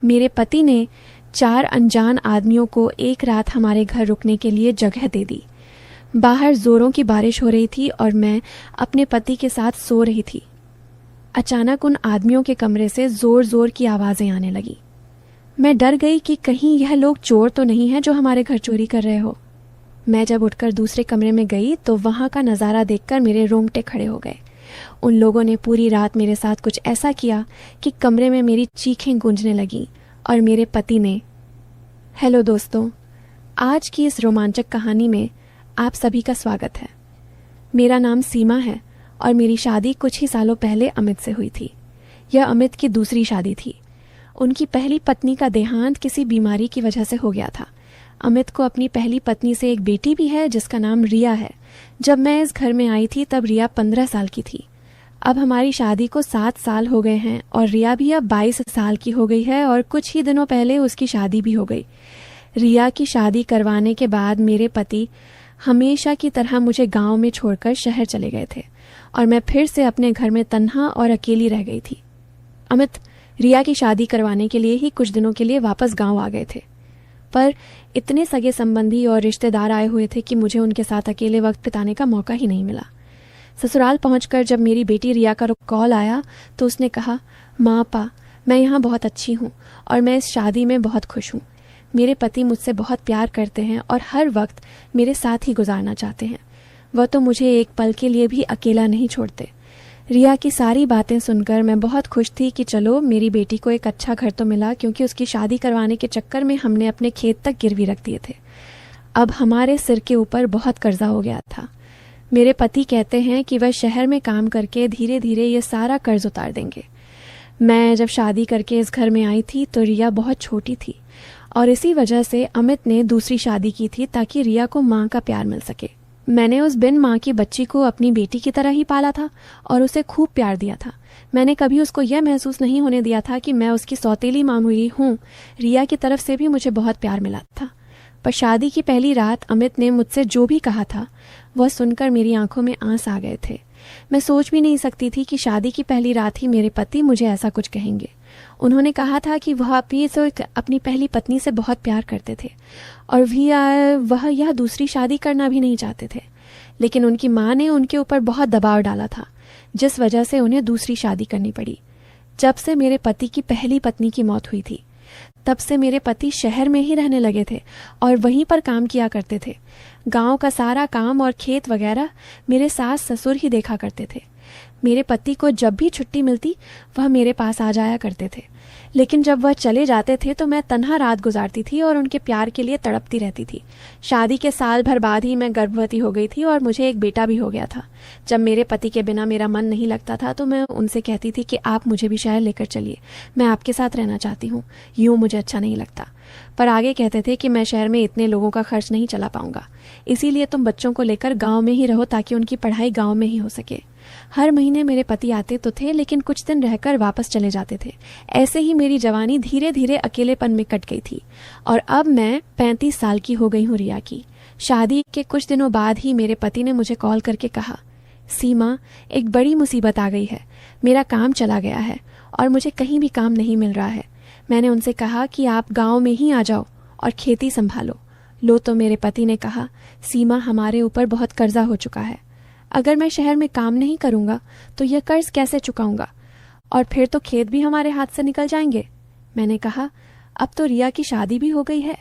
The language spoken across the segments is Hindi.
मेरे पति ने 4 अनजान आदमियों को एक रात हमारे घर रुकने के लिए जगह दे दी। बाहर जोरों की बारिश हो रही थी और मैं अपने पति के साथ सो रही थी। अचानक उन आदमियों के कमरे से जोर जोर की आवाज़ें आने लगी। मैं डर गई कि कहीं यह लोग चोर तो नहीं हैं जो हमारे घर चोरी कर रहे हो। मैं जब उठकर दूसरे कमरे में गई तो वहाँ का नज़ारा देखकर मेरे रोंगटे खड़े हो गए। उन लोगों ने पूरी रात मेरे साथ कुछ ऐसा किया कि कमरे में मेरी चीखें गूंजने लगीं और मेरे पति ने। हेलो दोस्तों, आज की इस रोमांचक कहानी में आप सभी का स्वागत है। मेरा नाम सीमा है और मेरी शादी कुछ ही सालों पहले अमित से हुई थी। यह अमित की दूसरी शादी थी। उनकी पहली पत्नी का देहांत किसी बीमारी की वजह से हो गया था। अमित को अपनी पहली पत्नी से एक बेटी भी है जिसका नाम रिया है। जब मैं इस घर में आई थी तब रिया 15 साल की थी। अब हमारी शादी को 7 साल हो गए हैं और रिया भी अब 22 साल की हो गई है और कुछ ही दिनों पहले उसकी शादी भी हो गई। रिया की शादी करवाने के बाद मेरे पति हमेशा की तरह मुझे गांव में छोड़कर शहर चले गए थे और मैं फिर से अपने घर में तन्हा और अकेली रह गई थी। अमित रिया की शादी करवाने के लिए ही कुछ दिनों के लिए वापस गांव आ गए थे, पर इतने सगे संबंधी और रिश्तेदार आए हुए थे कि मुझे उनके साथ अकेले वक्त बिताने का मौका ही नहीं मिला। ससुराल पहुंचकर जब मेरी बेटी रिया का कॉल आया तो उसने कहा, माँ पा, मैं यहाँ बहुत अच्छी हूँ और मैं इस शादी में बहुत खुश हूँ। मेरे पति मुझसे बहुत प्यार करते हैं और हर वक्त मेरे साथ ही गुजारना चाहते हैं। वह तो मुझे एक पल के लिए भी अकेला नहीं छोड़ते। रिया की सारी बातें सुनकर मैं बहुत खुश थी कि चलो मेरी बेटी को एक अच्छा घर तो मिला, क्योंकि उसकी शादी करवाने के चक्कर में हमने अपने खेत तक गिरवी रख दिए थे। अब हमारे सिर के ऊपर बहुत कर्जा हो गया था। मेरे पति कहते हैं कि वह शहर में काम करके धीरे धीरे ये सारा कर्ज उतार देंगे। मैं जब शादी करके इस घर में आई थी तो रिया बहुत छोटी थी और इसी वजह से अमित ने दूसरी शादी की थी ताकि रिया को माँ का प्यार मिल सके। मैंने उस बिन माँ की बच्ची को अपनी बेटी की तरह ही पाला था और उसे खूब प्यार दिया था। मैंने कभी उसको यह महसूस नहीं होने दिया था कि मैं उसकी सौतेली मामूली हूँ। रिया की तरफ से भी मुझे बहुत प्यार मिला था। पर शादी की पहली रात अमित ने मुझसे जो भी कहा था वह सुनकर मेरी आंखों में आंस आ गए थे। मैं सोच भी नहीं सकती थी कि शादी की पहली रात ही मेरे पति मुझे ऐसा कुछ कहेंगे। उन्होंने कहा था कि वह अपनी पहली पत्नी से बहुत प्यार करते थे और वह यह दूसरी शादी करना भी नहीं चाहते थे, लेकिन उनकी माँ ने उनके ऊपर बहुत दबाव डाला था जिस वजह से उन्हें दूसरी शादी करनी पड़ी। जब से मेरे पति की पहली पत्नी की मौत हुई थी तब से मेरे पति शहर में ही रहने लगे थे और वहीं पर काम किया करते थे। गांव का सारा काम और खेत वगैरह मेरे सास ससुर ही देखा करते थे। मेरे पति को जब भी छुट्टी मिलती वह मेरे पास आ जाया करते थे, लेकिन जब वह चले जाते थे तो मैं तन्हा रात गुजारती थी और उनके प्यार के लिए तड़पती रहती थी। शादी के साल भर बाद ही मैं गर्भवती हो गई थी और मुझे एक बेटा भी हो गया था। जब मेरे पति के बिना मेरा मन नहीं लगता था तो मैं उनसे कहती थी कि आप मुझे भी शहर लेकर चलिए, मैं आपके साथ रहना चाहती हूँ, यूँ मुझे अच्छा नहीं लगता। पर आगे कहते थे कि मैं शहर में इतने लोगों का खर्च नहीं चला पाऊंगा, इसीलिए तुम बच्चों को लेकर गाँव में ही रहो ताकि उनकी पढ़ाई गाँव में ही हो सके। हर महीने मेरे पति आते तो थे, लेकिन कुछ दिन रहकर वापस चले जाते थे। ऐसे ही मेरी जवानी धीरे धीरे अकेलेपन में कट गई थी और अब मैं 35 साल की हो गई हूँ रिया की। शादी के कुछ दिनों बाद ही मेरे पति ने मुझे कॉल करके कहा, सीमा, एक बड़ी मुसीबत आ गई है। मेरा काम चला गया है और मुझे कहीं भी काम नहीं मिल रहा है। मैंने उनसे कहा कि आप गाँव में ही आ जाओ और खेती संभालो। लो तो मेरे पति ने कहा, सीमा, हमारे ऊपर बहुत कर्जा हो चुका है। अगर मैं शहर में काम नहीं करूंगा तो यह कर्ज कैसे चुकाऊंगा, और फिर तो खेत भी हमारे हाथ से निकल जाएंगे। मैंने कहा, अब तो रिया की शादी भी हो गई है,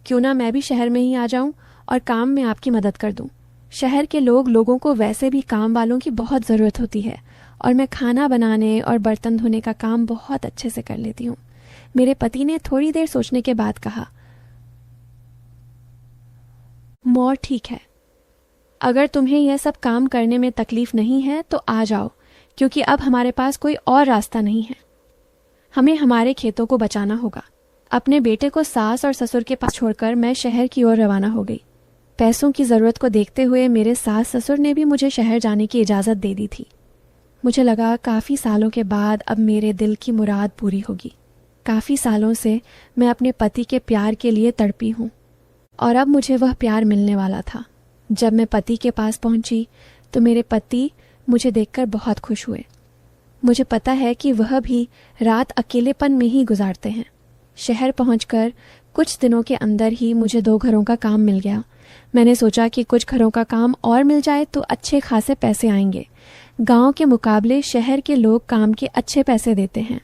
क्यों ना मैं भी शहर में ही आ जाऊं और काम में आपकी मदद कर दूं। शहर के लोगों को वैसे भी काम वालों की बहुत ज़रूरत होती है और मैं खाना बनाने और बर्तन धोने का काम बहुत अच्छे से कर लेती हूँ। मेरे पति ने थोड़ी देर सोचने के बाद कहा, मौर ठीक है, अगर तुम्हें यह सब काम करने में तकलीफ नहीं है तो आ जाओ, क्योंकि अब हमारे पास कोई और रास्ता नहीं है। हमें हमारे खेतों को बचाना होगा। अपने बेटे को सास और ससुर के पास छोड़कर मैं शहर की ओर रवाना हो गई। पैसों की ज़रूरत को देखते हुए मेरे सास ससुर ने भी मुझे शहर जाने की इजाज़त दे दी थी। मुझे लगा काफ़ी सालों के बाद अब मेरे दिल की मुराद पूरी होगी। काफ़ी सालों से मैं अपने पति के प्यार के लिए तड़पी हूँ और अब मुझे वह प्यार मिलने वाला था। जब मैं पति के पास पहुंची तो मेरे पति मुझे देखकर बहुत खुश हुए। मुझे पता है कि वह भी रात अकेलेपन में ही गुजारते हैं। शहर पहुंचकर कुछ दिनों के अंदर ही मुझे 2 घरों का काम मिल गया। मैंने सोचा कि कुछ घरों का काम और मिल जाए तो अच्छे खासे पैसे आएंगे। गांव के मुकाबले शहर के लोग काम के अच्छे पैसे देते हैं।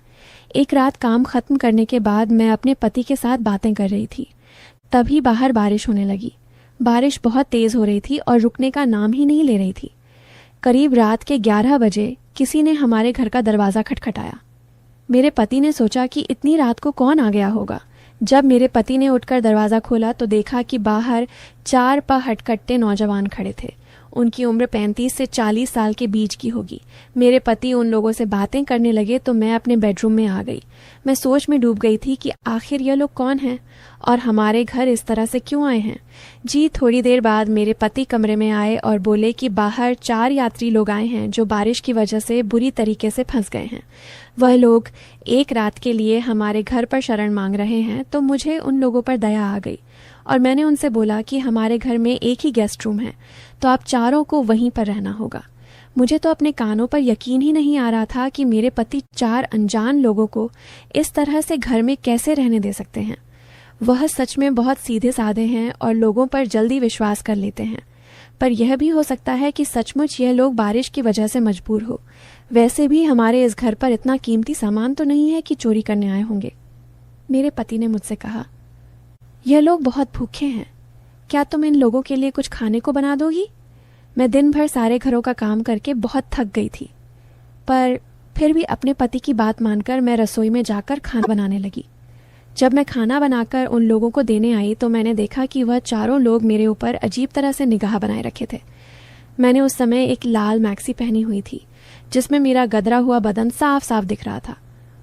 एक रात काम खत्म करने के बाद मैं अपने पति के साथ बातें कर रही थी, तभी बाहर बारिश होने लगी। बारिश बहुत तेज हो रही थी और रुकने का नाम ही नहीं ले रही थी। करीब रात के 11 बजे किसी ने हमारे घर का दरवाज़ा खटखटाया। मेरे पति ने सोचा कि इतनी रात को कौन आ गया होगा। जब मेरे पति ने उठकर दरवाज़ा खोला तो देखा कि बाहर 4 हटकट्टे नौजवान खड़े थे। उनकी उम्र 35 से 40 साल के बीच की होगी। मेरे पति उन लोगों से बातें करने लगे तो मैं अपने बेडरूम में आ गई। मैं सोच में डूब गई थी कि आखिर यह लोग कौन हैं और हमारे घर इस तरह से क्यों आए हैं। जी थोड़ी देर बाद मेरे पति कमरे में आए और बोले कि बाहर 4 यात्री लोग आए हैं जो बारिश की वजह से बुरी तरीके से फंस गए हैं। वह लोग एक रात के लिए हमारे घर पर शरण मांग रहे हैं। तो मुझे उन लोगों पर दया आ गई और मैंने उनसे बोला कि हमारे घर में एक ही गेस्ट रूम है, तो आप चारों को वहीं पर रहना होगा। मुझे तो अपने कानों पर यकीन ही नहीं आ रहा था कि मेरे पति 4 अनजान लोगों को इस तरह से घर में कैसे रहने दे सकते हैं। वह सच में बहुत सीधे साधे हैं और लोगों पर जल्दी विश्वास कर लेते हैं। पर यह भी हो सकता है कि सचमुच यह लोग बारिश की वजह से मजबूर हो। वैसे भी हमारे इस घर पर इतना कीमती सामान तो नहीं है कि चोरी करने आए होंगे। मेरे पति ने मुझसे कहा, यह लोग बहुत भूखे हैं, क्या तुम इन लोगों के लिए कुछ खाने को बना दोगी? मैं दिन भर सारे घरों का काम करके बहुत थक गई थी, पर फिर भी अपने पति की बात मानकर मैं रसोई में जाकर खाना बनाने लगी। जब मैं खाना बनाकर उन लोगों को देने आई तो मैंने देखा कि वह चारों लोग मेरे ऊपर अजीब तरह से निगाह बनाए रखे थे। मैंने उस समय एक लाल मैक्सी पहनी हुई थी जिसमें मेरा गदरा हुआ बदन साफ साफ दिख रहा था।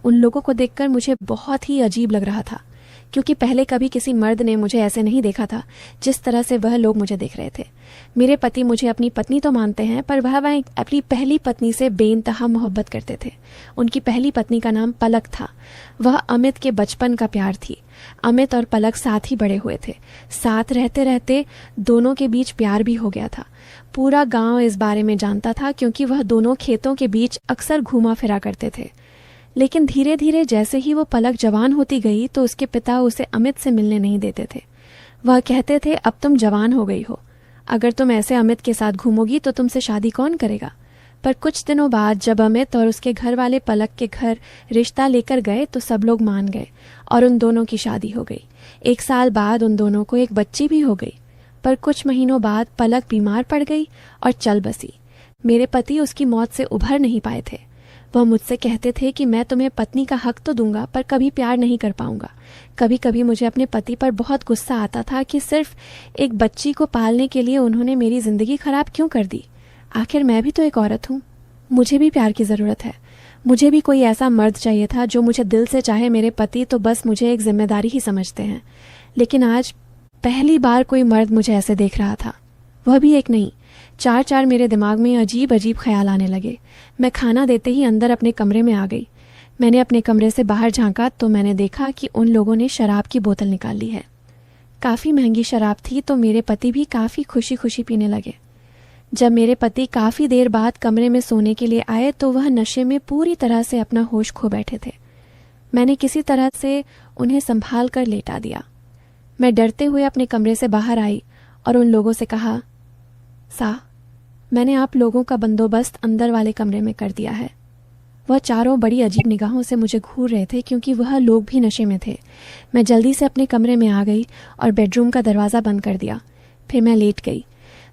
उन लोगों को देखकर मुझे बहुत ही अजीब लग रहा था, क्योंकि पहले कभी किसी मर्द ने मुझे ऐसे नहीं देखा था जिस तरह से वह लोग मुझे देख रहे थे। मेरे पति मुझे अपनी पत्नी तो मानते हैं, पर वह अपनी पहली पत्नी से बेइंतहा मोहब्बत करते थे। उनकी पहली पत्नी का नाम पलक था। वह अमित के बचपन का प्यार थी। अमित और पलक साथ ही बड़े हुए थे। साथ रहते रहते दोनों के बीच प्यार भी हो गया था। पूरा गांव इस बारे में जानता था, क्योंकि वह दोनों खेतों के बीच अक्सर घूमा फिरा करते थे। लेकिन धीरे धीरे जैसे ही वो पलक जवान होती गई तो उसके पिता उसे अमित से मिलने नहीं देते थे। वह कहते थे, अब तुम जवान हो गई हो, अगर तुम ऐसे अमित के साथ घूमोगी तो तुमसे शादी कौन करेगा। पर कुछ दिनों बाद जब अमित और उसके घर वाले पलक के घर रिश्ता लेकर गए तो सब लोग मान गए और उन दोनों की शादी हो गई। 1 साल बाद उन दोनों को एक बच्ची भी हो गई। पर कुछ महीनों बाद पलक बीमार पड़ गई और चल बसी। मेरे पति उसकी मौत से उभर नहीं पाए थे। वह मुझसे कहते थे कि मैं तुम्हें पत्नी का हक तो दूंगा, पर कभी प्यार नहीं कर पाऊंगा। कभी कभी मुझे अपने पति पर बहुत गुस्सा आता था कि सिर्फ एक बच्ची को पालने के लिए उन्होंने मेरी जिंदगी खराब क्यों कर दी। आखिर मैं भी तो एक औरत हूँ, मुझे भी प्यार की ज़रूरत है। मुझे भी कोई ऐसा मर्द चाहिए था जो मुझे दिल से चाहे। मेरे पति तो बस मुझे एक जिम्मेदारी ही समझते हैं। लेकिन आज पहली बार कोई मर्द मुझे ऐसे देख रहा था, वह भी एक नहीं, 4 मेरे दिमाग में अजीब अजीब ख्याल आने लगे। मैं खाना देते ही अंदर अपने कमरे में आ गई। मैंने अपने कमरे से बाहर झांका तो मैंने देखा कि उन लोगों ने शराब की बोतल निकाल ली है। काफ़ी महंगी शराब थी, तो मेरे पति भी काफ़ी खुशी खुशी पीने लगे। जब मेरे पति काफ़ी देर बाद कमरे में सोने के लिए आए तो वह नशे में पूरी तरह से अपना होश खो बैठे थे। मैंने किसी तरह से उन्हें संभाल कर लेटा दिया। मैं डरते हुए अपने कमरे से बाहर आई और उन लोगों से कहा, मैंने आप लोगों का बंदोबस्त अंदर वाले कमरे में कर दिया है। वह चारों बड़ी अजीब निगाहों से मुझे घूर रहे थे, क्योंकि वह लोग भी नशे में थे। मैं जल्दी से अपने कमरे में आ गई और बेडरूम का दरवाज़ा बंद कर दिया। फिर मैं लेट गई।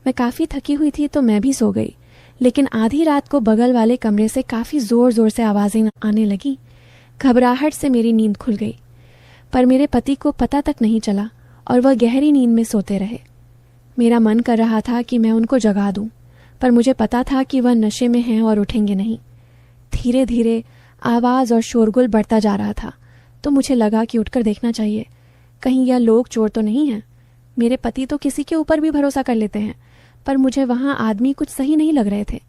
मैं काफ़ी थकी हुई थी तो मैं भी सो गई। लेकिन आधी रात को बगल वाले कमरे से काफ़ी ज़ोर ज़ोर से आवाज़ें आने लगी। घबराहट से मेरी नींद खुल गई, पर मेरे पति को पता तक नहीं चला और वह गहरी नींद में सोते रहे। मेरा मन कर रहा था कि मैं उनको जगा दूं, पर मुझे पता था कि वह नशे में हैं और उठेंगे नहीं। धीरे धीरे आवाज़ और शोरगुल बढ़ता जा रहा था, तो मुझे लगा कि उठकर देखना चाहिए, कहीं यह लोग चोर तो नहीं हैं। मेरे पति तो किसी के ऊपर भी भरोसा कर लेते हैं, पर मुझे वहाँ आदमी कुछ सही नहीं लग रहे थे।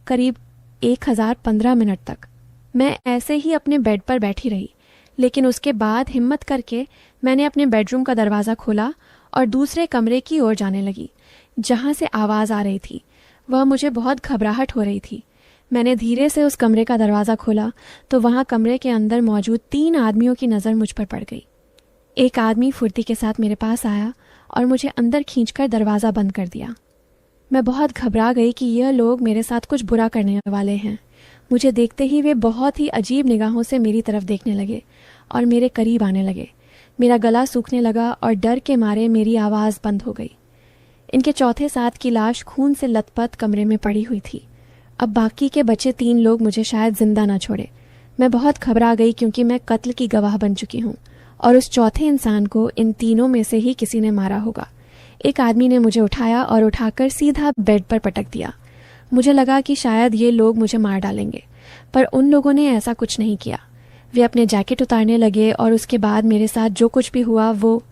करीब 1015 मिनट तक मैं ऐसे ही अपने बेड पर बैठी रही, लेकिन उसके बाद हिम्मत करके मैंने अपने बेडरूम का दरवाज़ा खोला और दूसरे कमरे की ओर जाने लगी जहाँ से आवाज़ आ रही थी। वह मुझे बहुत घबराहट हो रही थी। मैंने धीरे से उस कमरे का दरवाज़ा खोला तो वहाँ कमरे के अंदर मौजूद 3 आदमियों की नज़र मुझ पर पड़ गई। एक आदमी फुर्ती के साथ मेरे पास आया और मुझे अंदर खींचकर दरवाज़ा बंद कर दिया। मैं बहुत घबरा गई कि यह लोग मेरे साथ कुछ बुरा करने वाले हैं। मुझे देखते ही वे बहुत ही अजीब निगाहों से मेरी तरफ देखने लगे और मेरे करीब आने लगे। मेरा गला सूखने लगा और डर के मारे मेरी आवाज़ बंद हो गई। इनके चौथे साथ की लाश खून से लथपथ कमरे में पड़ी हुई थी। अब बाकी के बचे 3 लोग मुझे शायद जिंदा ना छोड़े। मैं बहुत घबरा गई क्योंकि मैं कत्ल की गवाह बन चुकी हूँ और उस चौथे इंसान को इन तीनों में से ही किसी ने मारा होगा। एक आदमी ने मुझे उठाया और उठाकर सीधा बेड पर पटक दिया। मुझे लगा कि शायद ये लोग मुझे मार डालेंगे, पर उन लोगों ने ऐसा कुछ नहीं किया। वे अपने जैकेट उतारने लगे और उसके बाद मेरे साथ जो कुछ भी हुआ वो